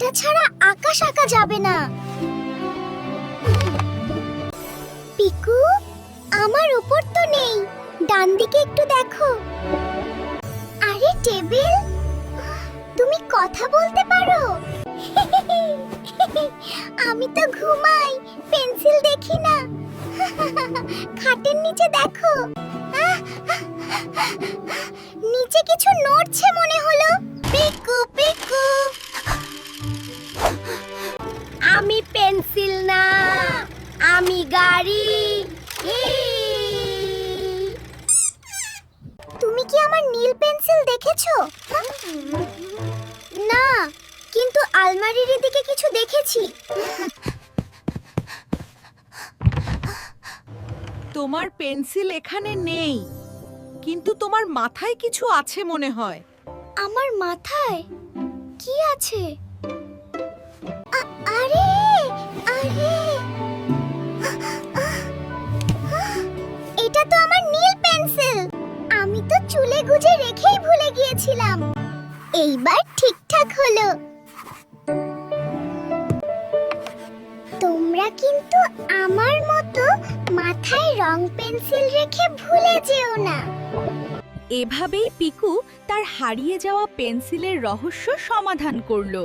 এটা ছাড়া আকাশ আঁকা যাবে না। পিকু, আমার উপর তো নেই, ডান দিকে একটু দেখো। আরে টেবিল, তুমি কথা বলতে পারো? আমি তো ঘুমাই, পেন্সিল দেখি না। খাটের নিচে দেখো, নিচে কিছু নড়ছে মনে হলো। পিকু পিকু, আমি পেন্সিল না, আমি গাড়ি। তুমি কি আমার নীল পেন্সিল দেখেছো? না, কিন্তু আলমারির দিকে কিছু দেখেছি। তোমার পেন্সিল এখানে নেই, কিন্তু তোমার মাথায় কিছু আছে মনে হয়। আমার মাথায় কি আছে? আরে আরে, এটা তো আমার নীল পেন্সিল। আমি তো চুলে গুজে রেখেই ভুলে গিয়েছিলাম। এইবার ঠিকঠাক হলো। তোমরা কিন্তু আমার মতো মাথায় রং পেন্সিল রেখে ভুলে যেও না। এভাবেই পিকু তার হারিয়ে যাওয়া পেন্সিলের রহস্য সমাধান করলো।